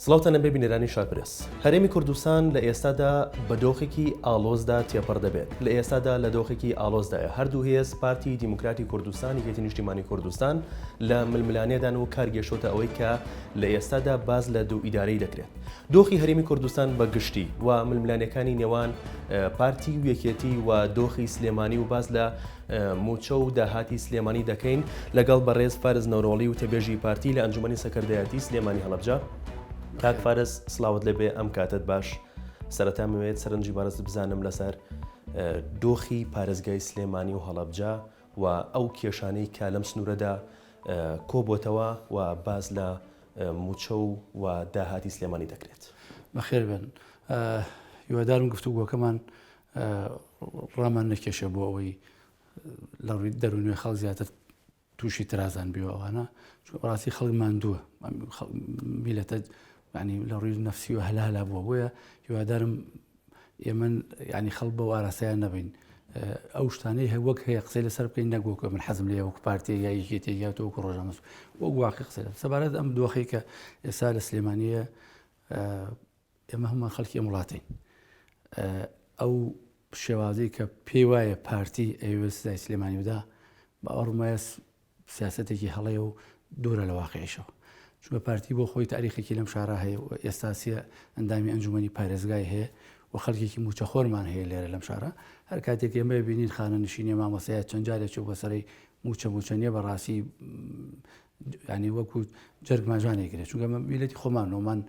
سڵاوتانە بە بینەرانی شارپرس. هەرێمی کوردستان لە ئێستادا بە دۆخێکی ئاڵۆزدا تێپەڕ دەبێت. لە ئێستادا لە دۆخێکی ئاڵۆزدایە. هەردوو هێز پارتی دیموکراتی کوردستان یەکێتی نیشتیمانی کوردستان لە ململانێدان و کارگەشتۆتە ئەوەی کە لە ئێستادا باز لە دوو ئیدارەی دەکرێت. دۆخی هەرێمی کوردستان بە گشتی و ململانەکانی نێوان پارتی و یەکێتی و دۆخی سلێمانی و باز لە موچە و داهاتی سلێمانی دەکەین لەگەڵ بەڕێز فارز نەورۆڵی و تێبێژی پارتی لە ئەنجومەنی سەکردایەتی سلێمانی هەڵەبجە. کاک فارس سڵاوت لەبێ ئەم کاتت باش. سەرەتا موێت سەرنجی بارز بزانم لەسەر دۆخی پارێزگای سلێمانی و هەڵەبجە و ئەو کێشانەی کە لەم سنوورەدا کۆبووتەوە و باز لە موچە و داهاتی سلێمانی دەکرێت. بەخێر بن. هیوادارم گفتوگۆکەمان ڕامان نەکێشە بۆ ئەوەی لە ڕووی دەرونوێ خەڵک زیاتر تووشی ترازان بیەوە ئەوانە ڕاستی خەڵک ماندووە میلەتە ینی لە ڕووی نەفسی و هەلالا بووە بۆیە هیوادارم ئێمە ینی خەڵک بە ئاراسایان نەبین ئەو شتانەی هەوەک هەیە قسەی لەسەر بکەین نەگوکە من حەزم لێ وەک پارتی یا یەکێتی یا تۆکو ڕۆژنامەس وەک واقعی قسە سەبارەت ئەم دۆخی کە ئێستا لە سلێمانیە ئێمە هەمومان خەڵکی ئەم وڵاتین ئەو شێوازەی کە پێی وایە پارتی ئەوێستای سلێمانی بدا بە ئەڕمایە سیاسەتێکی هەڵەیە و دوورە لە واقعیشەوە چونکە پارتی بۆ خۆی تاریخێکی لەم شارە هەیە و ئێستاسیە ئەندامی ئەنجومەنی پارێزگای هەیە و خەڵکێکی موچەخۆرمان هەیە لێرە لەم شارە هەر کاتێک ئێمە بینین خانە نشینێ مامۆسایە چەند جارێک چوو بەسەری موچە نیە بەڕاستی ینی وەکو جەرگماژانێکرێت چونکە میلەتی خۆمانەوەمان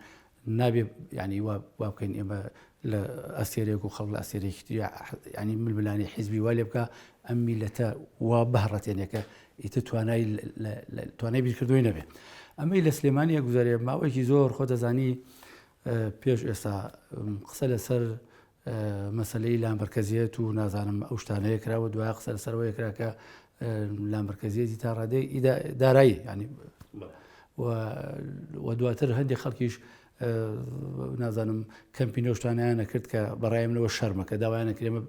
نابێ ینی وا بکەین ئێمە لە ئەسێرێک و خەڵک لە ئەسێرێکی ینی ململانی حیزبی وا لێ بکە ئەم میلەتە وا بەهڕەتێنێکە ئیتر توانای بیرکردوی نەبێ. ئەمەی لە سلێمانیە گوزارێ ماوەیەکی زۆر خۆ دەزانی پێش ئێستا قسە لەسەر مەسلەی لامبەرکەزیەت و نازانم ئەو شتانەیە کراوە دوای قسە لەسەرەوەی کرا کە لامبەرکەزیەتی تا ڕادەی دارایی ینی و دواتر هەندێک خەڵکیش نازانم کەمپینە شتانیانە کرد کە بەڕایمنەوە شەرمە کە داوایانە کرێمە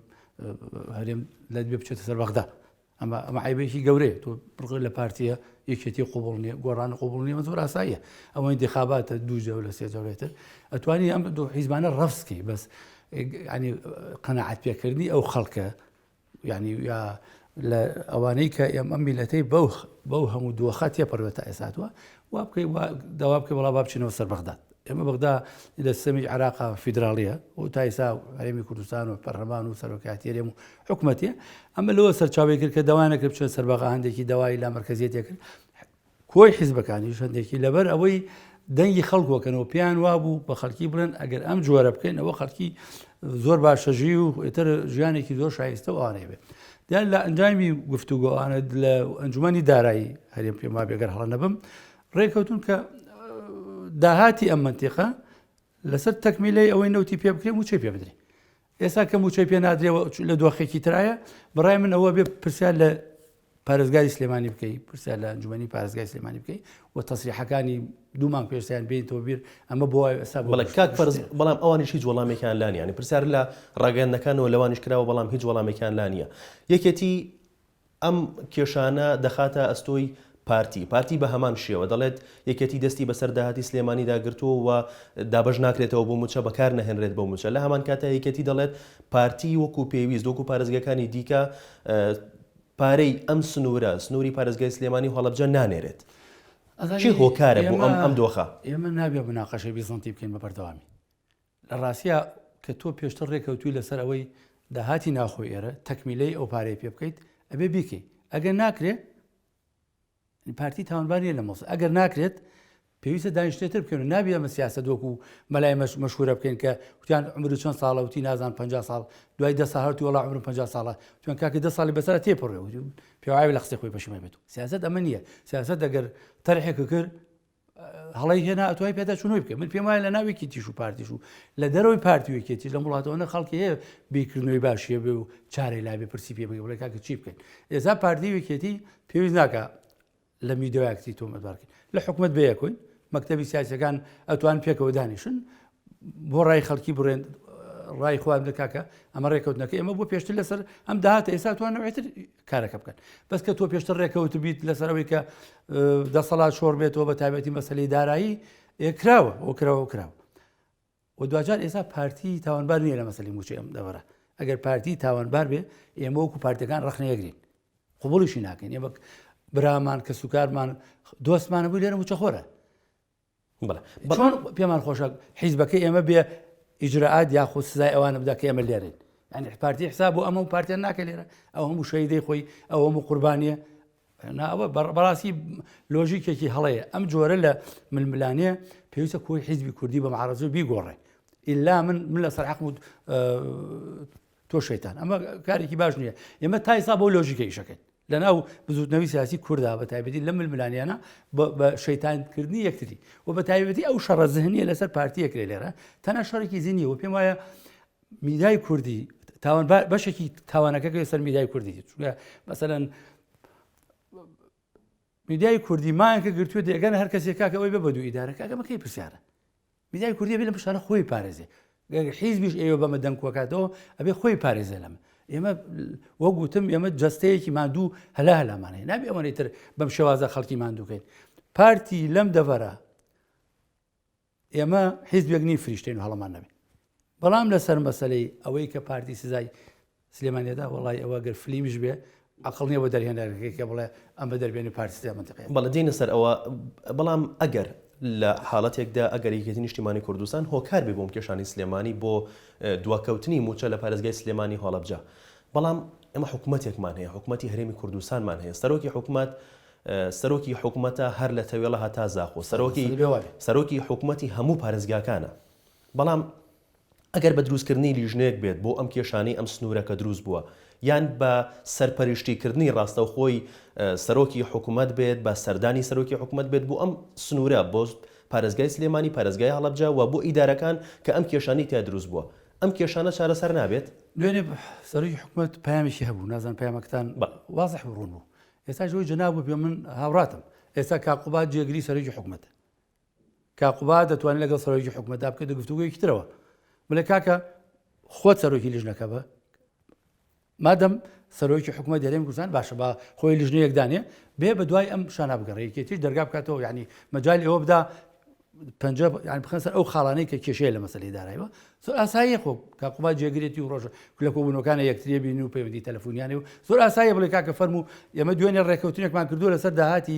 هەرێم لە دوێ بچێتە سەر بەغدا ئەمە عیبێکی گەورەیە تۆ بڕ لە پارتیە یەکێتی قوبوڵ نیە گۆڕان قوبوڵ نیە زۆر ئاساییە ئەوەی دخاباتە دوو جەو لە سێ جەولێتر ئەتوانی ئەم دوو حیزبانە ڕەفسکی بەس ینی قەناعەت پێکردنی ئەو خەڵکە ینی یا لە ئەوانەی کە ئێمە میلەتەی بەو هەموو دۆخە تێپەڕوێتە ئێساتوە وا بکەی داوا بکەی وەڵا با بچینەوە سەر بەغداد. ئێمە بەغدا لە سەمی عێراقا فیدراڵیە و تا ئێستا هەرێمی کوردستان و پەرلەمان و سەرۆکایەتی هەرێم و حکوومەتیە ئەمە لەوە سەرچاوی کرد کە داوای نەکرد بچێت سەرباغا هەندێکی داوای لامەرکەزیەتێ کرد کۆی حیزبەکانیش هەندێکی لەبەر ئەوەی دەنگی خەڵکوەکەنەوە پیان وابوو بە خەڵکی بڵێن ئەگەر ئەم جۆرە بکەین ئەوە خەڵکی زۆر باشەژی و ئێتر ژیانێکی زۆر شایستە و ئانەیە بێ. دیان لە ئەنجامی گفتوگۆوانە لە ئەنجومەنی دارایی هەرێم پێما بێگەر هەڵە نەبم ڕێکەوتون کە داهاتی ئەم منتیقە لەسەر تەکمیلەی ئەوەی نەوتی پێ بکرێ موچەی پێ بدرێ. ئێستا کە موچەی پێ نادرێەوە لە دۆخێکی ترایە بەڕای من ئەوە بێ پرسیار لە پارێزگای سلێمانی بکەی پرسیار لە ئەنجومەنی پارێزگای سلێمانی بکەی و تەسریحەکانی دوو مانگ پێشیان بێنیتەوە بیر ئەمە بۆ ئێستا کاک فەرز بەڵام ئەوانیش هیچ وەڵامێکیان لا نیە. پرسیار لە ڕاگەیاندەکانەوە لەوانیش کراوە بەڵام هیچ وەڵامێکیان لا نیە. یەکێتی ئەم کێشانە دەخاتە ئەستۆی پارتی بە هەمان شێوە دەڵێت یەکێتی دەستی بەسەر داهاتی سلێمانی داگرتووە و دابەش ناکرێتەوە بۆ موچە بەکار نەهێنرێت بۆ موچە لە هەمان کاتە یەکێتی دەڵێت پارتی وەکو پێویست وەکو پارێزگەکانی دیکە پارەی ئەم سنووری پارێزگای سلێمانی و هەڵەبجە نانێرێت. چی هۆکارە بۆ ئەم دۆخە؟ ئێمە نابێ بناقەشەی بیزانتی بکەین بە بەردەوامی. لە ڕاستیە کە تۆ پێشتر ڕێکەوتووی لەسەر ئەوەی داهاتی ناخۆی ئێرە تەکمیلەی ئەو پارەی پێ بکەیت ئەبێ بیکەی ئەگەر ناکرێت پارتی تاوانبارە لە مۆس ئەگەر ناکرێت پێویستە دانیشتێتر بکەن و نابێ ئەمە سیاسەت وەکو مەلای مەشهورە بکەین کە وتیان عمر چەند ساڵە وتی نازان 50 ساڵ دوای 10 ساڵ هەرتی وەڵا عمر 50 ساڵە وتیان کاکە 10 ساڵی بەسەر تێپەڕێ پێوایە لە قسەی خۆی پەشیمانی بێت. سیاسەت ئەمە نییە. سیاسەت ئەگەر تەرحێک کرد هەڵی هێنا ئەتوای پێدا چونۆی بکە. من پێم وایە لە ناوێکی تیش و پارتیش و لە دەرەوەی پارتیوەکێتی لە وڵاتەوەە خەڵکی هەیە بیرکردنەوەی باشیە بێ و چارەی لابێ پرسی پێ بگە بڵێ کاکە چی بکەین. ئێستا پارتیوەکێتی پێویست ناکە لە میدیاکتی تۆمەتبارکەین لە حکوومەت بەیەکۆین مەکتەبی سیاسەکان ئەتوان پێکەوە دانیشن بۆ ڕای خەڵکی بڕێن ڕای خۆیان دەکاکە ئەمە ڕێکەوتنەکە ئێمە بۆ پێشتر لەسەر ئەم داهاتە ئێستا توانەوێتتر کارەکە بکەن بەس کە تۆ پێشتر ڕێکەوت بیت لەسەرەوەی کە دەسەڵات شۆڕ بێتەوە بە تایبەتی مەسەلەی دارایی کراوە کراوە و دوجار ئێستا پارتی تاوانبار نییە لە مەسەلی موچی ئەم دەبەرە ئەگەر پارتی تاوانبار بێ ئێمە وەکو پارتەکان ڕخنەیەگرین قوبوڵیشی ناکەین ئێمە برامان کە سوکارمان دۆستمانە بوو لێرە موچەخۆرە چۆن پێمان خۆشە حیزبەکەی ئێمە بێ ئیجرعات یاخود سزای ئەوانە بدا کە ئێمە لێرین ینی پارتی حساب بۆ ئەمە و پارتیان ناکە لێرە ئەو هەموو شەیدەی خۆی ئەو هەموو قوربانیە ئەوە بەڕاستی لۆژیکێکی هەڵەیە ئەم جۆرە لە ململانەیە پێویستە کۆی حیزبی کوردی بە معارەزە بیگۆڕێ ئیلا من لە سەر حەقم تۆ شەیتان ئەمە کارێکی باش نییە ئێمە تا ئێستا بۆ لۆژیکەی شەکەین لەناو بزوتنەوەی سیاسی کووردا بە تایبەتی لە ململانیانە بە شەیتانکردنی یەکتری و بە تایبەتی ئەو شەڕە زەهنیە لەسەر پارتیەکرێ لێرە تەنها شەڕێکی زیینیە و پێم وایە میدای کوردی تاوان بەشێکی تاوانەکە سەر میدای کوردی مەسەلەن میدیای کوردی مایەکە گرتووە دێگەنە هەر کەسێک کاکە ئەوەی بە دوو ئیدارەکە ئەگەمەکەی پرسیارە میدیای کوردی بێ لە پشانە خۆی پارێزێ حیزبیش ئێوە بەمە دەنگکوەکاتەوە ئەبێ خۆی پارێزێ لەمە ئێمە وەگوتم ئێمە جەستەیەکی ماندوو هەلامانەیە نابێ ئەوەی تر بەم شێوازە خەڵکی ماندووکەین پارتی لەم دەڤەرە ئێمە حیزبێک نی فریشتین و هەڵەمان نەبێ بەڵام لەسەر مەسەلەی ئەوەی کە پارتی سزای سلێمانیەدا وڵی ئەوە گەر فلیمیش بێ عقڵ نییە بە دەرهێنەرەکە بڵێ ئەم بە دەربێنی پارتی منتقی بەڵە دێنە سەر ئەوە بەڵام ئەگەر لە حاڵەتێکدا ئەگەر یەکێتی نیشتیمانی کوردستان هۆکار بێ بۆم کێشانی سلێمانی بۆ دواکەوتنی موچە لە پارێزگای سلێمانی هەڵەبجە بەڵام ئەمە حکوومەتێکمان هەیە حکوومەتی هەرێمی کوردستانمان هەیە سەرۆکی حکوومەتە هەر لە تەوێڵە هەتا زاخۆ سەرۆکی حکوومەتی هەموو پارێزگاکانە بەڵام ئەگەر بە دروستکردنی لیژنەیەک بێت بۆ ئەم کێشانەی ئەم سنوورەکە دروست بووە یان بە سەرپەرشتیکردنی ڕاستەوخۆی سەرۆکی حکوومەت بێت بە سەردانی سەرۆکی حکوومەت بێت بۆ ئەم سنوورە بۆ پارێزگای سلێمانی پارێزگای هەڵەبجە و بۆ ئیدارەکان کە ئەم کێشانی تیا دروست بووە ئەم کێشانە چارەسەر نابێت دوێنێ سەرۆکی حکوومەت پامێکی هەبوو نازان پامەکتان وازح بڕون بوو ئێستا ژۆی جەناب بوو پێ من هاوڕاتم ئێستا کاقوبات جێگری سەرۆکی حکوومەت کاقوبات دەتوانێت لەگەڵ سەرۆکی حکوومەتدا بکەێت گفتوگویەکی ترەوە بڵێ کاکە خۆت سەرۆکی لیژنەکە بە مادەم سەرۆکی حکوومەت دەرێمی کوردستان باشە بە خۆی لیژنەیەکدانێ بێ بە دوای ئەم شانە بگەڕێکێتیش دەرگا بکاتەوە یعنی مەجای ئەوە بدا بخەن سەر ئەو خاڵانەی کە کێشەیە لە مەسەلەی دارایەوە زۆر ئاساییە خۆ کاقوبات جێگرێتی و ڕۆژ لە کۆبوونەکانە یەکتریە بین و پەیوەندی تەلەفۆنیانێ و زۆر ئاساییە بڵێ کاکە فەرموو ئێمە دوێنێ ڕێکەوتنێکمان کردووە لەسەر داهاتی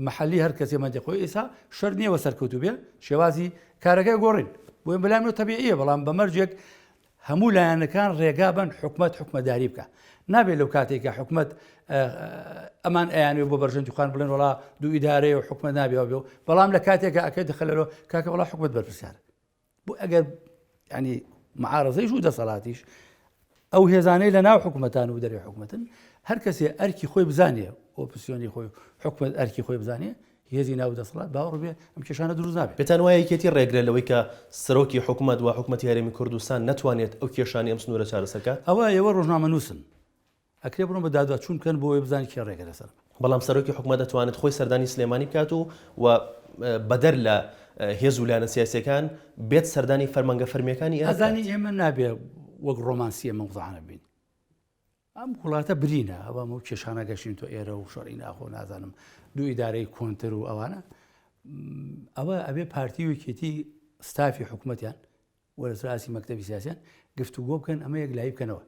محەلی هەر کەسێ مەندێقۆی ئێستا شەر نییەوە سەرکەوتوو بێ شێوازی کارەکەی گۆڕین بۆ بەلامەوە تەبیعیە بەڵام بە مەرجێک هەموو لایەنەکان ڕێگابن حکومەتداری بکە نابێت لەو کاتێککە حکومەت ئەمان ئەیانێ بۆ بەرژەنتیخوان بڵێن وڵا دوو ئیدارەیە و حکومەت نابێەوە بێ بەڵام لە کاتێکە ئەکەی دەخەلەوە کاکە وڵا حکومەت بەرپرسیارە بۆ ئەگەر ینی معارەزەیش و دەسەڵاتیش ئەو هێزانەی لە ناو حکوومەتان و دەرێ حکوومەتن هەر کەسێ ئەرکی خۆی بزانێ ئۆپسیۆنی خۆی حکومەت ئەرکی خۆی بزانێ هێزی ناو دەسەڵات باوەڕ بێ ئەم کێشانە دروست نابێت پێتان وایە یەکێتی ڕێگرە لەوەی کە سەرۆکی حکوومەت و حکوومەتی هەرێمی کوردستان نەتوانێت ئەو کێشانی ئەم سنوورە چارەسەرکات ئەوە ئێوە ڕۆژنامە نووسن ئەکرێ بڕۆن بە دادوچوون بکەن بۆ بزانانی کێ ڕێگە لەسەر بەڵام سەرۆکی حکوومەت دەتوانێت خۆی سەردانی سلێمانی بکات و بەدەر لە هێز و لایەنە سیاسیەکان بێت سەردانی فەرمانگە فەرمیەکانی ئەزانی ئێمە نابێ وەک ڕۆمانسیە مەوزعانە بین ئەم وڵاتە برینە ئەوە و کێشانە گەشتین تۆ ئێرە و شەڕی ناخۆ نازانم دوو ئیدارەی کۆنتر و ئەوانە ئەوە ئەبێ پارتی وکێتی ستافی حکوومەتیان وەرزراسی مەکتەبی سیاسیان گفتوگۆ بکەن ئەمە یەک لای بکەنەوە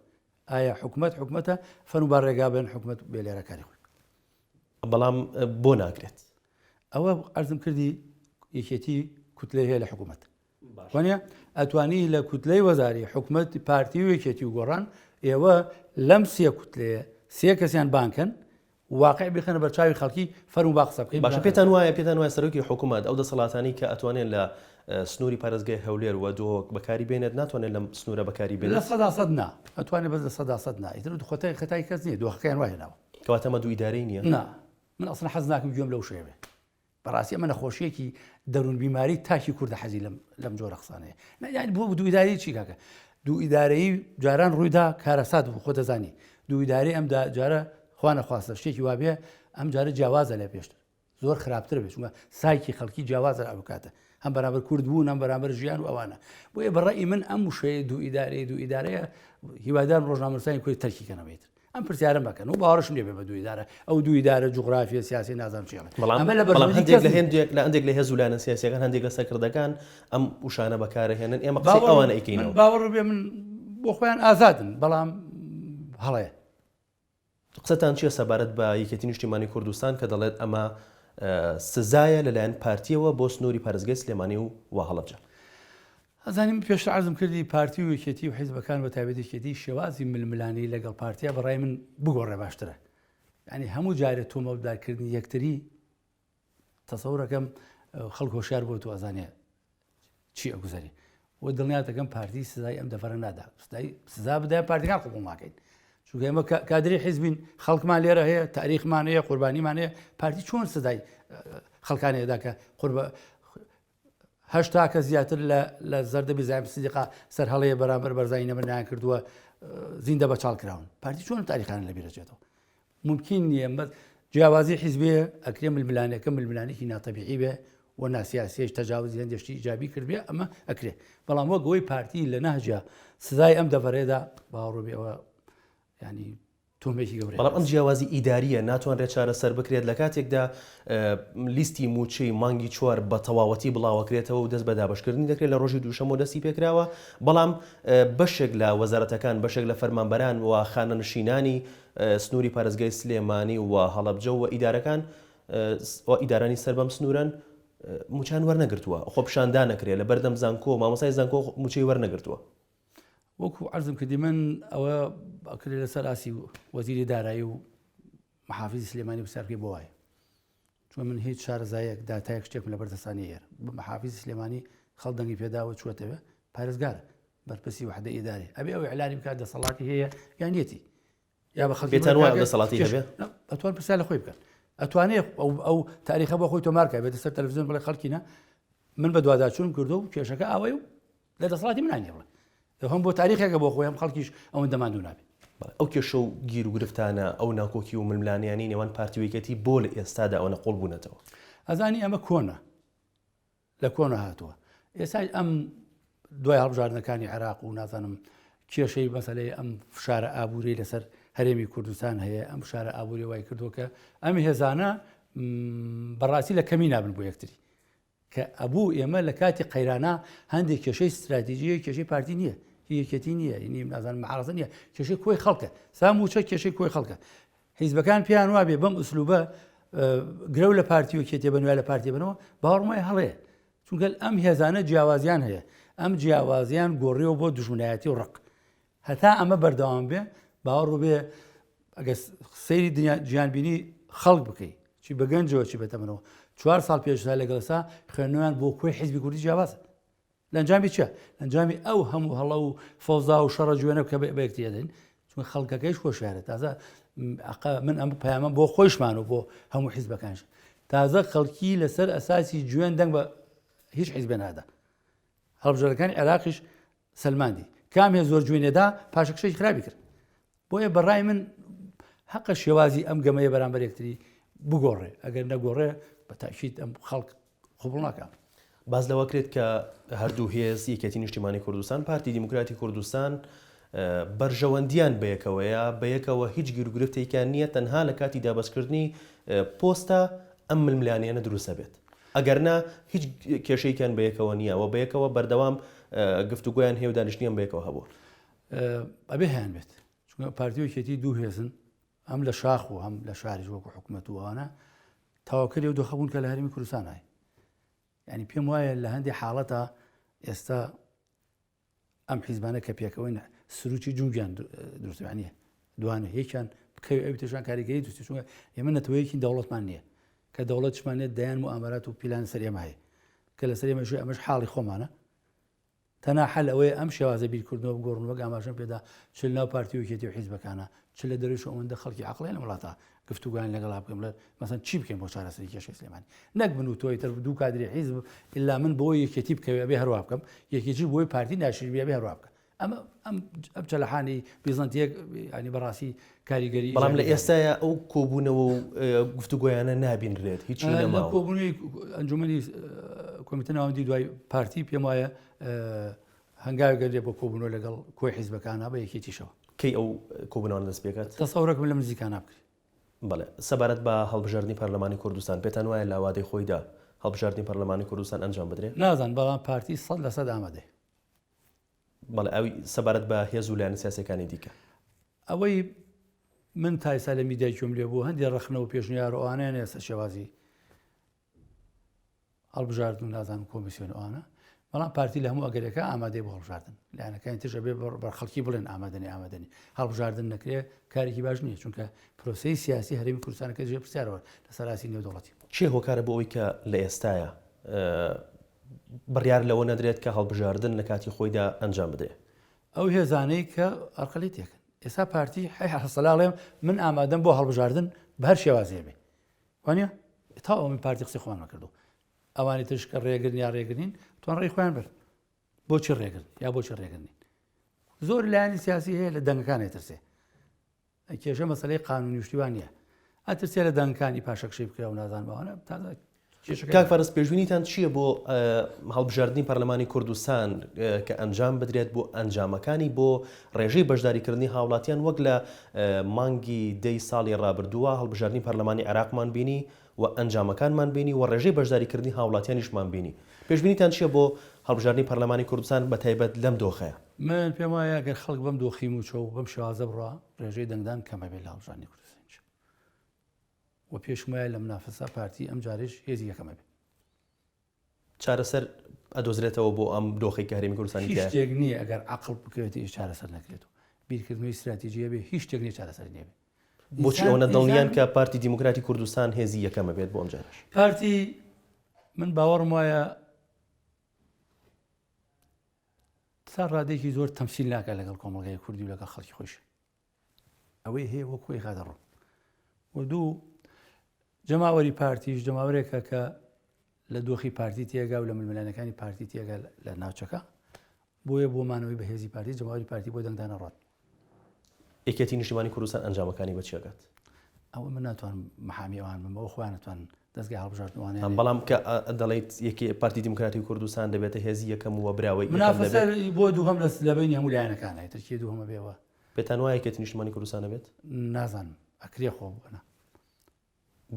ئایا حکوومەتە فەرموبار ڕێگا بێن حکوومەت بێ لێرەکاری خۆی بەڵام بۆ ناکرێت ئەوە ئەرزم کردی یەکێتی کوتلەی هەیە لە حکوومەت وانە ئەتوانی لە کوتلەی وەزاری حکوومەت پارتی و یەکێتی و گۆڕان ئێوە لەم سێ کوتلەیە سێ کەسیان بانکن واقع بخەنە بەرچاوی خەڵکی فەرمو با قسە بکەین باشە پێتان وایە سەرۆکی حکوومەت ئەو دەسەڵاتانی کە ئەتوانێت لە سنووری پارێزگای هەولێر و دۆک بەکاری بێنێت ناتوانێت لەم سنوورە بەکاری بێنێت لە سەداسەد نا ئەتوانێت بەس لە سەداسەد نا ئیتر خۆتای خەتای کەس نییە دۆخەکەیان وایەناوە کەواتەمە دوو ئیدارەی نییە نا من ئەسڵ حەز ناکەم گوێم لەو شێوێ بەڕاستی ئەمە نەخۆشیەکی دەروون بیماری تاکی کوردە حەزی لەم جۆرە قسانەیە یعنی بۆ دوو ئیداری چی کاکە دوو ئیدارەیی جاران ڕوویدا کارەسات بوو خۆ دەزانی دوو ئیدارەی ئەم جارە خوا نەخواستە شتێکی وابێ ئەم جارە جیاوازە لە پێشتر زۆر خراپتر بێت چونکە سایکی خەڵکی جیاوازە ئەوکاتە هەم بەرامبەر کورد بوون هەم بەرامبەر ژیان و ئەوانە بۆیە بەڕێی من ئەم وشەیە دوو ئیدارەیە هیوادارم ڕۆژنامەنووسانی کوێی تەرکیکەنەوەیتر ئەم پرسیارە مەکەن و باوەڕشم لێ بێ بە دوو ئیدارە ئەو دوو ئیدارە جوغرافیە سیاسی نازانم چێڵێ بەڵام هەندێک لە هەندێک لە هێز و لایەنە سیاسیەکان هەندێک لە سەرکردەکان ئەم وشانە بەکارەهێنن ئێمە قسەی ئەوانە ئەیکەینەوە باوەڕ بێ من بۆ خۆیان ئازادن بەڵام هەڵەیە قسەتان چییە سەبارەت بە یەکێتی نیشتیمانی کوردستان کە دەڵێت ئەمە سزایە لەلایەن پارتیەوە بۆ سنووری پارێزگای سلێمانی و هەڵەبجە ئەزانیم پێش عەرزم کردی پارتی و یەکێتی و حیزبەکان بە تایبەتیەتی شێوازی ململانی لەگەڵ پارتیا بەڕای من بگۆڕێ باشترە ینی هەموو جارێت تۆمەودارکردنی یەکتری تەسەوڕەکەم خەڵک هۆشیار بۆ تو ئەزانێ چی ئەگوزاری و دڵنیاتەکەم پارتی سزای ئەم دەفەرە نادا سزا بدای پارتیەکان قبوڵ ناکەین چونکە ئێمە کادری حیزبین خەڵکمان لێرە هەیە تاریخمان هەیە قوربانیمان هەیە پارتی چۆن سزای خەڵکانەیەدا کە هەشتا کە زیاتر لە زەردەبی زایم سیدقا سەر هەڵەیە بەرامبەر بەرزایی نەمەنیان کردووە زیندە بە چاڵکراون پارتی چۆن تاریخانە لەبیرەچێتەوە ممکن نییە جیاوازی حیزبێ ئەکرێ ململانەکە ململانێکی ناتەبیعی بێ و ناسیاسیش تەجاوزی هەندێشتی ئیجابی کردبێ ئەمە ئەکرێ بەڵام وەک ئەوەی پارتی لە نەهجا سزای ئەم دەڤەرێدا باوەڕۆبێەوە ینی تۆمێکی گەورە بەڵام ئەم جیاوازی ئیداریە ناتوانرێت چارەسەر بکرێت لە کاتێکدا لیستی موچەی مانگی چوار بە تەواوەتی بڵاوەکرێتەوە و دەست بە دابشکردنی دەکرێت لە ڕۆژی دووشەمە دەستی پێکراوە بەڵام بەشێک لە وەزارەتەکان بەشێک لە فەرمانبەران و خانەنشینانی سنووری پارێزگای سلێمانی و هەڵەبجە و ئیدارەکان ئیدارانی سەر بەم سنوورن موچان وەرنەگرتووە خۆ پیشاندان نەکرێت لە بەردەم زانکۆ مامۆسای زانکۆ موچەی وەرنەگرتووە وەکو عەرزم کردی من ئەوە ئەکرێ لەسەر ئاسی وەزیری دارایی و محافیزی سلێمانی بسیارکەی بۆ وایە چون من هیچ شارەزایەک داتایەک شتێکم لە بەردەستانی هێر بە محافیزی سلێمانی خەڵدەنگی پێداوە چوەتەوە پارێزگارە بەرپرسی وحدە ئیدارێ ئەبێ ئەو ئیعلانی بکات دەسەڵاتی هەیە یانیەتی یا بە خەڵکی بێتان وایە دەسەڵاتی هەبێ ئەتوان پرسیار لە خۆی بکەن ئەتوانێت ئەو تاریخە بۆ خۆی تۆمارکە بێتە سەر تەلەڤیزیۆن بڵێ خەڵکینە من بە دوواداچوون کردو و کێشەکە ئاوەی و لە دەسەڵاتی منانی بڵێ هەم بۆ تاریخێکە بۆ خۆیان خەڵکیش ئەوەن دەماندوو نابێت ئەو کێشە و گیر و گرفتانە ئەو ناکۆکی و ململانیانی نێوان پارتیویەتی بۆ لە ئێستادا ئەوە قوڵ بوونەتەوە ئەزانی ئەمە کۆنە لە کۆنە هاتووە ئێستا ئەم دوای هەڵبژاردنەکانی عێراق و نازانم کێشەی مەسەلەی ئەم فشارە ئابووری لەسەر هەرێمی کوردستان هەیە ئەم شارە ئابووری وای کردووە کە ئەم هێزانە بەڕاستی لە کەمی نابن بۆ یەکتری کە ئەبوو ئێمە لە کاتی قەیرانە هەندێک کێشەی استراتیژیە کێشەی پارتی نییە یەکێتی نییە ینی نازانم معارەزە نییە کێشەی کۆی خەڵکە ساموچە کێشەی کۆی خەڵکە حیزبەکان پێیان وابێ بەم ئوسلوبە گرەو لە پارتی و کێتێ بنوای لە پارتی بنەوە باوەڕمای هەڵەیە چونکە ئەم هێزانە جیاوازیان هەیە ئەم جیاوازیان گۆڕیەوە بۆ دوژمنایەتی و ڕق هەتا ئەمە بەردەوام بێ باوەڕ بێ ئەگە سەیری گیانبینی خەڵک بکەیت چی بەگەنجەوە چی بێتەمەوە 4 ساڵ پێشدا لەگەڵسا خوێنەوەیان بۆ کۆی حیزبی کوردی جیاوازە لەنجامی چە لەنجامی ئەو هەموو هەڵە و فەوزا و شەڕە جوێنە کە بە یەکتیەدەین چون خەڵکەکەیش خۆشیارە تازە من ئەم پەیامە بۆ خۆشمان و بۆ هەموو حیزبەکانش تازە خەڵکی لەسەر ئەساسی جوێن دەنگ بە هیچ حیزبێ نادا هەڵبژاردنەکانی عێراقیش سەلماندی کام هێز زۆر جوێنێدا پاشەکشەی خراپی کرد بۆیە بەڕای من حەقە شێوازی ئەم گەمەیە بەرامبەر یەکتری بگۆڕێ ئەگەر نەگۆڕێ بە تاکید ئەم خەڵک قبوڵ ناکات باز لەوە کرێت کە هەردوو هێز یەکێتی نیشتیمانی کوردستان پارتی دیموکراتی کوردستان بەرژەوەندیان بەیەکەوەیە بەیەکەوە هیچ گیرگرفتێکیان نییە تەنها لە کاتی دابەزکردنی پۆستە ئەم ململانیانە دروستە بێت ئەگەرنا هیچ کێشەیەکیان بەیەکەوە نییە و بەیەکەوە بەردەوام گفتوگویان هەیە و دانیشتنیان بەیەکەوە هەبوو ئەبێ هیان بێت چونکە پارتی یەکێتی دوو هێزن ئەم لە شاخ و هەم لە شاریش وەکو حکوومەت وانە تاواکەری و دۆخەبوون کە لە هەرێمی کوردستان هەیە ینی پێم وایە لە هەندێک حاڵەتە ئێستا ئەم حیزبانە کە پێکەوەی سروکی جونگیان دروستوانیە دوانە یەکیان بکەوێ ئەو تێژان کاریگەری دوستی چونکە ئێمە نەتەوەیەکی دەوڵەتمان نییە کە دەوڵەتشمانێت دەیان و ئامارات و پیلان سەرێمە هەیە کە لە سەرێمەژوی ئەمەش حاڵی خۆمانە تەنها حەل ئەوەیە ئەم شێوازە بیرکردنەوە بگۆڕن وەک ئاماژەم پێدا چ ناو پارتی و یەکێتی و حیزبەکانە چ لە دەرویش ئەوەندە خەڵکی عەقڵیان لە وڵاتە گفتوگویان لەگەڵا بکەم لە مەسەن چی بکەین بۆ چارەسەری کێشەی سلێمانی نەک من و تۆی تر دوو کادری حیزب ئللا من بۆ یەکێتی بکەوێ بێ هەروە بکەم یەکێتی بۆی پارتی ناشری بێ هەروە بکەم ئەم چەلەحانی بیزانتیەک ینی بەڕاستی کاریگەری بەڵام لە ئێستاە ئەو کۆبوونەوە و گفتوگویانە نابینرێت هیچ نەماوە کۆبوونی ئەنجومەنی کۆمیتە ناوەندی دوای پارتی پێم وایە هەنگاوی گەرێ بۆ کۆبوونەوە لەگەڵ کۆی حیزبەکانە بە یەکێتیشەوە کەی ئەو کۆبوونەوە دەست پێکات تەسەورێکم لە نزیکان نابکرێت. بەڵێ سەبارەت بە هەڵبژاردننی پەرلەمانی کوردستان پێتان وایە لە ئاوادەی خۆیدا هەڵبژاردننی پەرلەمانی کوردستان ئەنجام بدرێت؟ نازان بەڵام پارتی 100% ئامادەی. بەڵێ ئەوی سەبارەت بە هێز و لایەنە سیاسیەکانی دیکە ئەوەی من تایسا لە میدیای کوێم لێ بوو هەندی ڕخنەوە پێشنیار ئەوانیان ئێستا شێوازی هەڵبژاردن و نازانم کۆمیسیۆن ئەوانە، بەڵام پارتی لە هەموو ئەگەرەکە ئامادەی بۆ هەڵبژاردن لایەنەکانی ترژە بێ بە خەڵکی بڵێن ئامادەنی هەڵبژاردن نەکرێ کارێکی باش نییە، چونکە پرۆسەی سیاسی هەرێمی کوردستانەکە جێ پرسیارەوە لەسەر ئاسی نێودەوڵەتی. چێ هۆکارە بۆ ئەوی کە لە ئێستاە بڕیار لەوە نەدرێت کە هەڵبژاردن لە کاتی خۆیدا ئەنجام بدێ؟ ئەو هێزانەی کە ئەرقەلی تێکن ئێستا پارتی حەسەلاڵێم من ئامادەم بۆ هەڵبژاردن بە هەر شێوازێ بێ وانە تا ئەو من پارتی قسەی خۆمان نەکردو ئەوانی ترش کە ڕێگرن یا ڕێگرین توان ڕێی خۆیان بر بۆچی ڕێگرن یا بۆچی ڕێگرنین. زۆر لایەنی سیاسی هەیە لە دەنگەکانی ترسێ کێشە مەسەلەی قانونی وشتیوان نیە ئەترسێ لە دەنگەکانی پاشەکشەی بکرا و نازان بەوانە تازە کاک فارس پێشبینیتان چییە بۆ هەڵبژاردننی پەرلەمانی کوردستان کە ئەنجام بدرێت بۆ ئەنجامەکانی بۆ ڕێژەی بەشداریکردنی هاوڵاتیان وەک لە مانگی دەی ساڵی ڕابردووە هەڵبژاردننی پەرلەمانی عێراقمان بینی و ئەنجامەکانمان بینی و ڕێژەی بەشداریکردنی هاوڵاتیانیشمان بینی پێشبینیتان چییە بۆ هەڵبژاردننی پەرلەمانی کوردستان بە تایبەت لەم دۆخەیە؟ من پێم وایە ئەگەر خەڵک بەم دۆخی موچە و بەم شێوازە بڕوا ڕێژەی دەنگدان کەمە بێت لە هەڵبژاردننی کوردستان و پێشم وایە لە منافەسا پارتی ئەم جارێش هێزی یەکەمە بێت. چارەسەر ئەدۆزرێتەوە بۆ ئەم دۆخی کە هەرێمی کوردستانی هیچ شتێک نییە ئەگەر عەقڵ بکەوێتی هیچ چارەسەر نەکرێت و بیرکردنەوەی استراتیژیە بێ هیچ شتێک نییە چارەسەر نییە بێت. بۆچی ئەوەنە دڵنیان کە پارتی دیموکراتی کوردستان هێزی یەکەمە بێت بۆ ئەم جارش؟ پارتی من باوەڕم وایە تا ڕادێکی زۆر تەمسیل ناکات لەگەڵ کۆمەڵگەی کوردی و لەگەڵ خەڵکی خۆش ئەوەی هەیە وەکوی خاتەڕۆ و دوو جەماوەری پارتیش جەماوەرێکە کە لە دۆخی پارتی تێگا و لە ململانەکانی پارتی تێگا لە ناوچەکە بۆیە بۆمانەوەی بەهێزی پارتی جەماوەری پارتی بۆ دەنگدانە ڕات. یەکێتی نیشتیمانی کوردستان ئەنجامەکانی بەچیەکات؟ ئەوە من ناتوانم محامی ئەوان بم ئەوە خۆیان ناتوان دەستگای هەڵبژاردنوانێ بەڵام کە دەڵێیت یەکی پارتی دیموکراتی کوردستان دەبێتە هێزی یەکەم و براوەی منافەسە بۆ دووهەم لە بینی هەموو لایەنەکانە ترکیە دووهەمە بێەوە. پێتان وایە یەکێتی نیشتیمانی کوردستان دەبێت؟ نازانم ئەکرێ خۆ بووە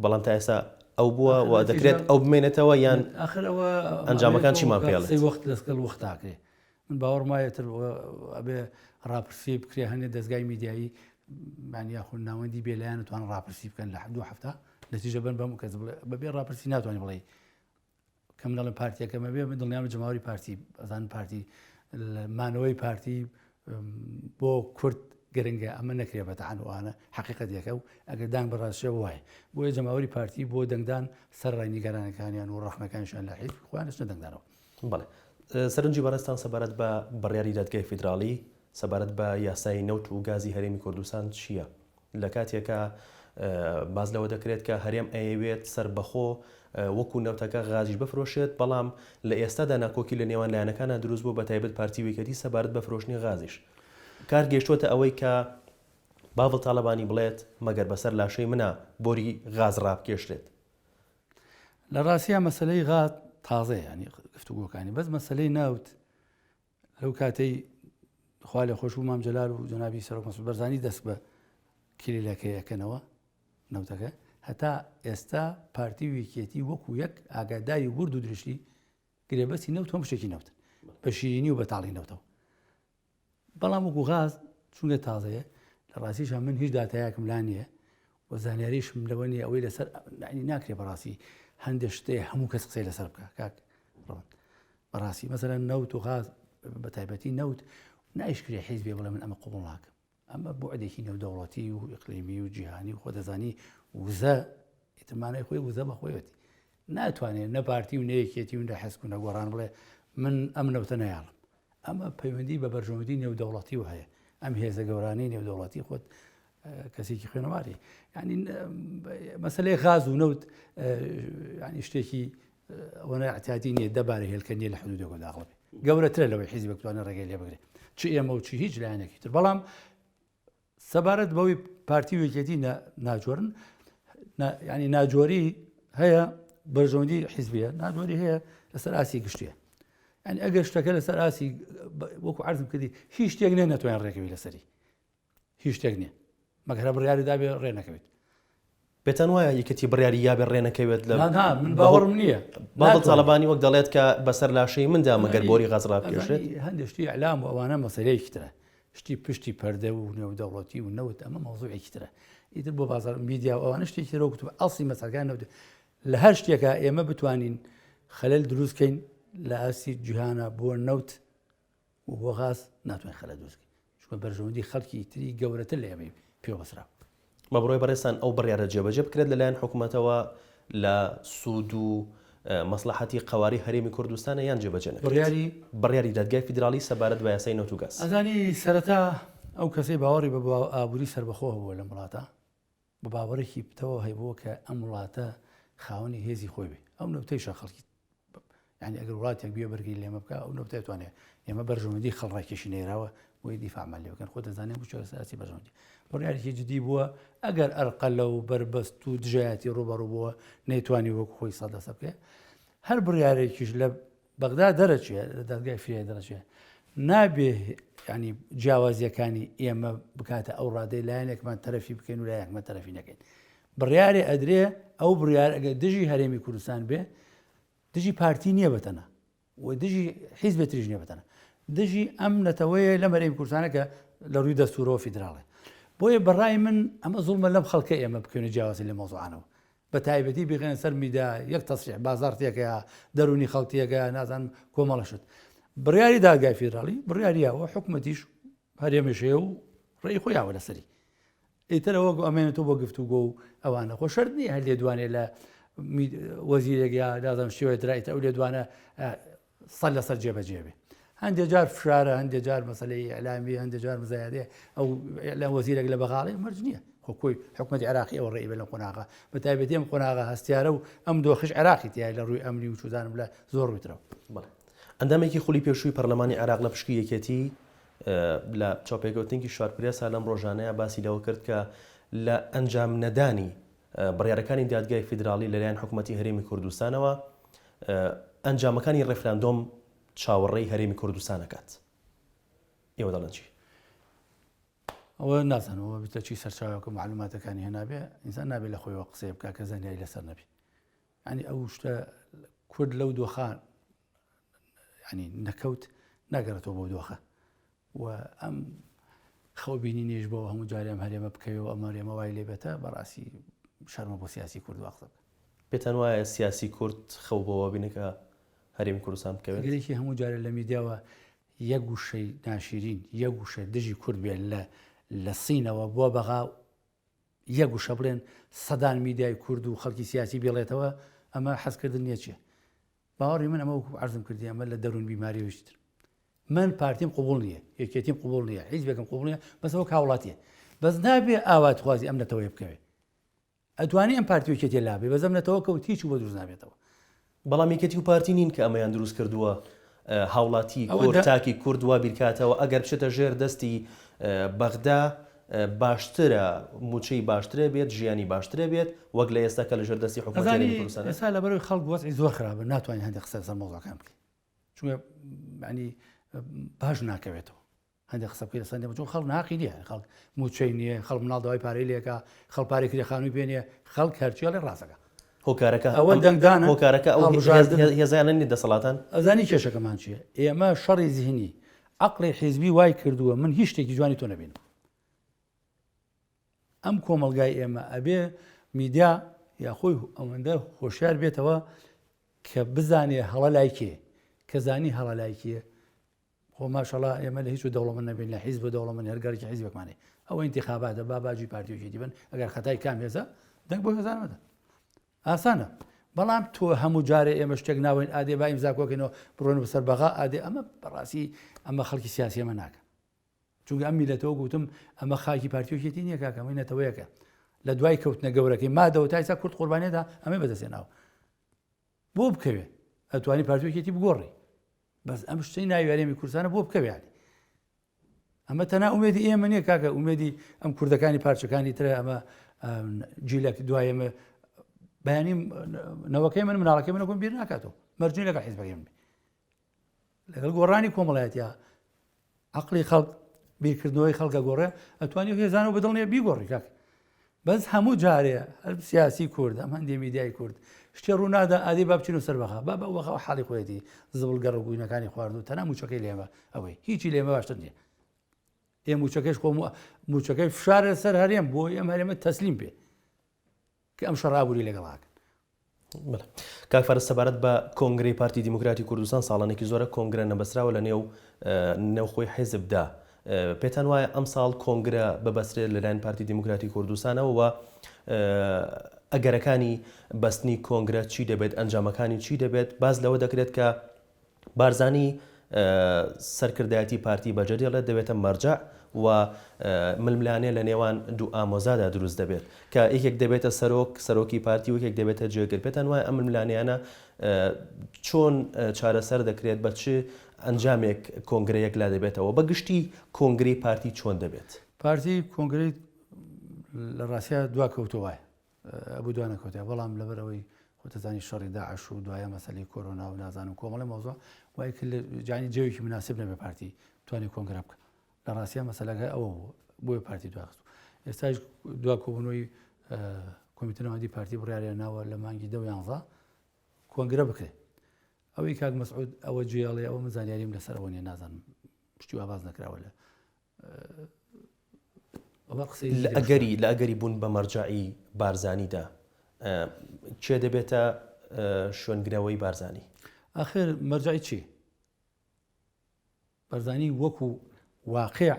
بەڵام تا ئێستا ئەو بووە و دەکرێت ئەو بمێنێتەوە یان ئەخرەوە ئەنجامەکان چیمان پێڵێت؟ وەخت لەسکەل وەختاکرێ من باوەڕم وایەتر ئەبێ ڕاپرسی بکرێ هەندێک دەستگای میدیایی یاخود ناوەندی بێلایەن توان ڕاپرسی بکەن لە 2 هەفتە نەتیجە بن بەم کەس بەبێ ڕاپرسی ناتوانانی بڵێ کەم دەڵێن پارتیەکەمە بێ من دڵنیامە جەماوەری پارتی ئەزان پارتی مانەوەی پارتی بۆ کورد گرنگە ئەمە نەکرێ بەتەعانوانە حقیقەتێکە و ئەگەر دان بەڕاستیە وایە بۆیە جەماوەری پارتی بۆ دەنگدان سەر ڕای نیگەرانەکانیان و ڕەخنەکانیشان لە حیف خۆیانش نەدەنگدانەوە. بەڵێ سەرنجی بەڕێستان سەبارەت بە بڕیاری دادگای فیدراڵی سەبارەت بە یاسای نەوت و گازی هەرێمی کوردستان چییە؟ لە کاتێکە باز لەوە دەکرێت کە هەرێم ئەیەوێت سەربەخۆ وەکو نەوتەکە غازیش بفرۆشێت بەڵام لە ئێستادا ناکۆکی لە نێوان لایەنەکانە دروست بوو بە تایبەت پارتی وێکەتی سەبارەت بە فرۆشتنی غازیش کار گەیشتوتە ئەوەی کە باڵ تاالبانی بڵێت مەگەر بەسەر لاشەی منە بۆری غاز ڕابکێشرێت. لە ڕاستیە مەسلەی غات تازەیە ینی گفتوگۆکانی بەس مەسلەی ناوت لەو کاتەی خوا لە خۆش و مام جەلال و جەنابی سەرۆک مەسعود بەرزانی دەست بە کلیلەکەیەکەنەوە نەوتەکە هەتا ئێستا پارتی ویکێتی وەکو یەک ئاگاداری ورد و درشتی گرێبەستی نەوت هەم شتێکی نەوتن بە شیرینی و بەتاڵی نەوتەوە. بەڵام وەکو غاز چونکە تازەیە لە ڕاستیشان من هیچ داتایەکم لا نییە و زانیاریشم لەوە نیە ئەوەی لەسەر ناکرێ بەڕاستی هەندێک شتەیە هەموو کەس قسەی لەسەر بکە کاک بەڕاستی مەسەلەن نەوت و غاز بە تایبەتی نەوت نایشکرێ حیزبێ بڵێ من ئەمە قوبوڵ ناکەم ئەمە بۆعدێکی نێودەوڵەتی و ئیقلیمی و جیهانی و خۆ دەزانی وزە ئیتمانای خۆی وزە بەخۆیەتی ناتوانێت نە پارتی و نەیەکێتی و نە حەسک و نەگۆڕان بڵێ من ئەم نەوتە نەیاڵم ئەمە پەیوەندی بە بەرژەوەندی نێودەوڵەتی و هەیە ئەم هێزە گەورانەی نێودەوڵەتی خۆت کەسێکی خوێنەواری ینی مەسلەی غاز و نەوت ینی شتێکی ئەوەنە احتیاطی نییە دەبارە هێلکە نیە لە حدودێکەوە داخڵبێ گەورەترە لەوەی حیزب بتوانێت ڕێگەی لێ بگرێت چ ئێمە و چی هیچ لایەنێکی تر بەڵام سەبارەت بەوەی پارتی وێکێتی ناجۆرن ینی ناجۆری هەیە بەرژەوەندی حیزبیە ناجۆری هەیە لەسەر ئاسی گشتیە ینی ئەگەر شتەکە لەسەر ئاسی وەکو عەرزم کردی هیچ شتێک نەتوانێت ڕێکەوی لەسەری هیچ شتێک نییە مەگەر بڕیاری دابێ ڕێ نەکەوێت پێتان وایە یەکەتی بڕیاری یابێ ڕێ نەکەوێت لە من باوەڕم نییە بەڵ تاالبانی وەک دەڵێت کە بەسەر لاشەی مندا مەگەر بۆری غەزڕا پێشێت هەندێک شتی ئەعلام و ئەوانە مەسەلەیەکی ترە شتی پشتی پەردە و نێودەوڵەتی و نەوت ئەمە مەوزوعێکی ترە ئیتر بۆ بازار میدیا و ئەوانە شتێکی ترە وەکوتو ئەڵسی مەسەلەکان نەوت لە هەر شتێکە ئێمە بتوانین خەلەل دروستکەین لە ئاسی جیهانە بۆ نەوت و بۆ غاز ناتوانین خەلەل دروستکەین چونکە بەرژەوەندی خەڵکی تری گەورەتر لە ئێمەی پێوەسرا مە بڕۆی بەڕێستان ئەو بڕیارە جێبەجێ بکرێت لەلایەن حکوومەتەوە لە سوود و مەسلحەتی قەواری هەرێمی کوردستانە یان جێبەجێ نەکرێت بڕیاری دادگای فیدراڵی سەبارەت بە یاسای نەوت و گاز ئەزانی سەرەتا ئەو کەسەی باوەڕی بە ئابووری سربەخۆ بووە لە وڵاتە بە باوەڕێکی پتەوە هەیبووە کە ئەم وڵاتە خاوەنی هێزی خۆی بێ ئەو نەوتەیشە خەڵکی یعنی ئەگەر وڵاتێک بێ بەرگی لێمە بکە ئەو نەوتەی توانێت ئێمە بەرژەوەندی خەڵڕاکێشی نێراوە بۆی دیفاعمان لێ بکەن خۆ دەزانێت بچۆ سیاسی بەرژەوەندی بڕیارێکی جدی بووە ئەگەر ئەرقەلە و بربەست و دژایەتی ڕوبەڕوو بووە نەیتوانی وەکو خۆی سەدەسە بکە هەر بڕیارێکیش لە بەغدا دەرەچێت لە دادگای فریای دەرەچێت نابێ ینی جیاوازیەکانی ئێمە بکاتە ئەو ڕادەی لایەنێکمان تەرەفی بکەین و لایەکمان تەرەفی نەکەین بڕیارێ ئەدرێ ئەو بڕیار ئەگەر دژی هەرێمی کوردستان بێ دژی پارتی نییە بەتەنە و دژی حیزبێتریش نییە بەتەنە دژی ئەم نەتەوەیە لەم هەرێمی کوردستانە کە لە ڕووی دەستورەوە فیدراڵێ بۆیە بەڕای من ئەمە زوڵمە لەم خەڵکە ئێمە بکەین جیاوازی لە مۆزوعانەوە بە تایبەتی بغێن سەر میدا یەک تەسریح بازارتێکە دەرونی خەڵکیەکە نازانم کۆمەڵەشت بڕیاری دادگای فیدراڵی بڕیاریەوە حکوومەتیش هەرێمەشەیە و ڕێی خۆیاوە لەسەری ئیترەوە ئەمێنێتەوە بۆ گفتوگۆ و ئەوانە خۆ شەرت نییە هەر لێدوانێت لە وەزیرێک یا دازم شێوەیە درایتە ئەو لێدوانە سەد لەسەر جێبەجێ بێ هەندێک جار فشارە هەندێک جار مەسەلەی ئەعلامی هەندێک جار مزایادەیە ئەو لە وەزیرێک لە بەغاڵی مەرج نییە خۆ کۆی حکوومەتی عراقی ئەوە ڕێی بە لەم قۆناغا بە تایبەتی ئەم قۆناغا هەستیارە و ئەم دۆخش عراقی تیای لە ڕووی ئەمنی و چودانم لە زۆر ڕوویترەوە ئەندامێکی خولی پێشووی پەرلەمانی عراق لە پشکی یەکێتی لە چاپێکەوتنێکی شوارپرێسا لەم ڕۆژانەیە باسی لەوە کرد کە لە ئەنجام نەدانی بڕیارەکانی دادگای فیدراڵی لەلایەن حکوومەتی هەرێمی کوردستانەوە ئەنجامەکانی ڕێفراندۆم چاوەڕێی هەرێمی کوردستان دەکات ئێوە دەڵێن چی؟ ئەوە نازانەوە بتە چی سەرچاوەکە معلوماتەکانی هێنابێ ئینسان نابێت لە خۆیەوە قسەی بکە کە زانیاری لەسەر نەبی ینی ئەو شتە کورد لەو دۆخان ینی نەکەوت ناگەڕێتەوە بۆ دۆخە و ئەم خەوبینی نێژ بۆ هەموو جارێم هەرێمە بکەوە ئەمەڕێمە وای لێبێتە بەڕاستی شەرمە بۆ سیاسی کورد واقسە بکە پێتان وایە سیاسی کورد خەو بۆەوە بینەکە هەرێمی کوردستان بکەوێت گرێکی هەموو جارێ لە میدیاوە یەک گوشەی ناشرین یەک گوشە دژی کورد بێت لە سینەوە بۆ بەغا یەک گوشە بڵێن سەدان میدیای کورد و خەڵکی سیاسی بێڵێتەوە ئەمە حەزکردن نییە چیە باوەڕی من ئەمە عەرزم کردی ئەمە لە دەروون بیماری وشتر من پارتیم قوبوڵ نییە یەکێتیم قوبوڵ نییە حیزبێکم قوبوڵ نییە بەسەوە کاوڵاتیە بەس نابێ ئاوات خوازی ئەم نەتەوەی بکەوێت ئەتوانی ئەم پارتی وکێتی لابێ بەزەم نەتەوە کەوت هیچ بۆ دروست نابێتەوە بەڵام یەکێتی و پارتی نین کە ئەمەیان دروست کردووە هاوڵاتی کورتاکی کورد وا بیرکاتەوە ئەگەر بچێتە ژێر دەستی بەغدا باشترە موچەی باشترە بێت ژیانی باشترە بێت وەک لە ئێستاکە لە ژێر دەستی حکومەتی کوردستان ئێستا لەبەرەوەی خەڵک وەزعی زۆر خراپە ناتوانین هەندێک قسە لەسەر مۆزوعەکان بکەین چونکە ینی باش ناکەوێتەوە هەندێک قسە بکەین لەسەر چون خەڵک ناقی نییە خەڵک موچەی نییە خەڵک مناڵ داوای پارەی لێکە خەڵک پارەی کرێ خانووی پێ نییە خەڵک هەرچیە لێ ڕاستەکە هۆکارەکە ئەوە دەنگدانە هۆکارەکە ئەو هێزانە نی دەسەڵاتان ئەزانی کێشەکەمان چییە ئێمە شەڕی زیهنی عەقڵی حیزبی وای کردووە من هیچ شتێکی جوانی تۆ نەبینم ئەم کۆمەلگای ئێمە ئەبێ میدیا یاخۆی ئەوەندە هۆشیار بێتەوە کە بزانێ هەڵە لایکێ کە زانی هەڵە لایکیە خۆ ماشەڵا ئێمە لە هیچ دەوڵەمەند نەبین لە حیزب دەوڵەمەند هەرگارێکی حیزبێکمانێ ئەوە ئینتیخاباتە باجی پارتیۆکێتی بن ئەگەر خەتای کام هێزە دەنگ بۆ هێزان مەدە ئاسانە بەڵام تۆ هەموو جارێ ئێمە شتێک ناوین ئادێ با ئیمزاکۆکەینەوە بڕۆن بەسەر بەغا ئادێ ئەمە بەڕاستی ئەمە خەڵکی سیاسی ئەمە ناکە چونکە ئەم میلەتەوە گوتم ئەمە خاکی پارتیۆکێتی نییە کاکەمەی نەتەوەیەکە لە دوای کەوتنە گەورەکەی مادەوە تایسا کورد قوربانێدا ئەمە بەدەستێناوە بۆ بکەوێ ئەتوانی پارتیۆکێتی بگۆڕی بەس ئەم شتەی ناوی هەرێمی کوردستانە بۆ بکەوێت ئەمە تەنا ئومێدی ئێمە نییە کاکە ئومێدی ئەم کوردەکانی پارچەکانی ترە ئەمە جیلێک دوایەمە بەیانی نەوەکەی من مناڵەکەی منەکەم بیر ناکاتەوە مەرجوی لەگەڵ حیزبەکەی من لەگەڵ گۆڕانی کۆمەڵایەتیا عەقڵی خەڵک بیرکردنەوەی خەڵکە گۆڕێ ئەتوانی هێزان و بەدڵنیە بیگۆڕی کاک بەس هەموو جارێ هەر سیاسی کورد ئەم هەندێ میدیای کورد شتێ ڕوونادا ئادی با بچین و سەربەخە با بەوەخەوە حاڵی خۆیەتی زبڵگەڕ و بووینەکانی خوارد و تەنها موچەکەی لێمە ئەوەی هیچی لێمە باشتر نییە ئێ موچەکەش خۆ موچەکەی فشارە سەر هەرێم بۆ ئەم هەرێمە تەسلیم پێ کە ئەم شەڕابووری لەگەڵاکەن کاک فارس سەبارەت بە کۆنگرەی پارتی دیموکراتی کوردستان ساڵانێکی زۆرە کۆنگرە نەبەسراوە لە نێوخۆی حیزبدا پێتان وایە ئەم ساڵ کۆنگرە ببەسرێت لەلایەن پارتی دیموکراتی کوردستانەوە و ئەگەرەکانی بەستنی کۆنگرە چی دەبێت ئەنجامەکانی چی دەبێت باز لەوە دەکرێت کە بارزانی سەرکردایەتی پارتی بەجێدێڵێت دەبێتە مەرجع و ململانێ لە نێوان دوو ئامۆزادا دروست دەبێت کە یەکێک دەبێتە سەرۆکی پارتی و یەکێک دەبێتە جێگر پێتان وایە ئەم ململانیانە چۆن چارەسەر دەکرێت بە چ ئەنجامێک کۆنگرەیەک لا دەبێتەوە بەگشتی کۆنگرەی پارتی چۆن دەبێت پارتی کۆنگرەی لە ڕاستیە دوا کەوتەوەە ئەبوو دوانە کەوتە بەڵام لەبەرەوەی خۆتەزانی شەڕی داعش و دوایە مەسەلەی کۆرۆنا و نازان و کۆمەڵی مۆزوع وای کرد جانی جێوێکی مناسب نەبێ پارتی توانێت کۆنگرە بکە لە ڕاستیە مەسەلەکە ئەوە بۆی پارتی دواخست ئێستاش دوا کۆبوونەوەی کۆمیتە نەوەندی پارتی بڕیارە ناوە لە مانگی 11 کۆنگرە بکرێت ئەوەی کاک مەسعود ئەوە جێڵێ ئەوە مزانیاریم لەسەرەوە نیە نازانم پشتی ئاواز نەکراوە لە لە ئەگەری بوون بە مەرجعی بارزانیدا چێ دەبێتە شوێنگرەوەی بارزانی ئاخر مەرجعی چی بارزانی وەکو واقع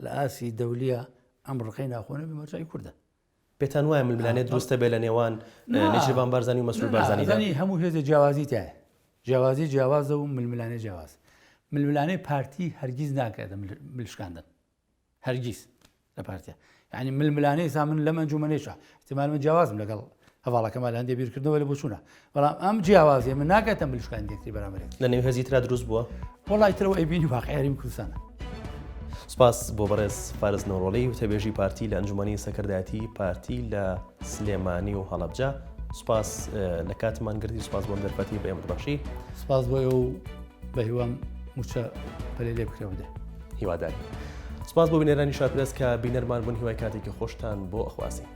لە ئاسی دەولیە ئەم ڕقەی ناخۆنە بە مەرجعی کوردە پێتان وایە ململانێت دروستە بێ لە نێوان نێچیروان بارزانی و مەسعود بارزانی هەموو هێزە جیاوازی تایە جیاوازی جیاوازە و ململانێ جیاواز ململانەی پارتی هەرگیز ناکاتە ملشکاندن هەرگیز لە پارتیا یعنی ململانەی سا من لەم ئەنجومەنێشە احتیمال من جیاوازم لەگەڵ هەواڵەکەمە لە هەندێک بیرکردنەوە لە بۆچوونە بەڵام ئەم جیاوازیە من ناکاتە ملشکاندێکی بەرامبەرێک لە نێو هێزی ترا دروست بووە وڵای ترەوە ئەیبینی واقعیاریم کوردستانە سپاس بۆ بەڕێز فارس نەوڕۆڵی و تەبێژی پارتی لە ئەنجومەنی سەکردایەتی پارتی لە سلێمانی و هەڵەبجە سپاس لە کاتمان گرتی سپاس بۆم دەرفەتی بە ئێمە بەخشی سپاس بۆ ئێوە و بە هیوام موچە پەلێ لێ بکرێ بدە هیواداری سپاس بۆ بینێرانی شارپرس کە بینەرمان بوون هیوای کاتێکی خۆشتان بۆ ئەخواسی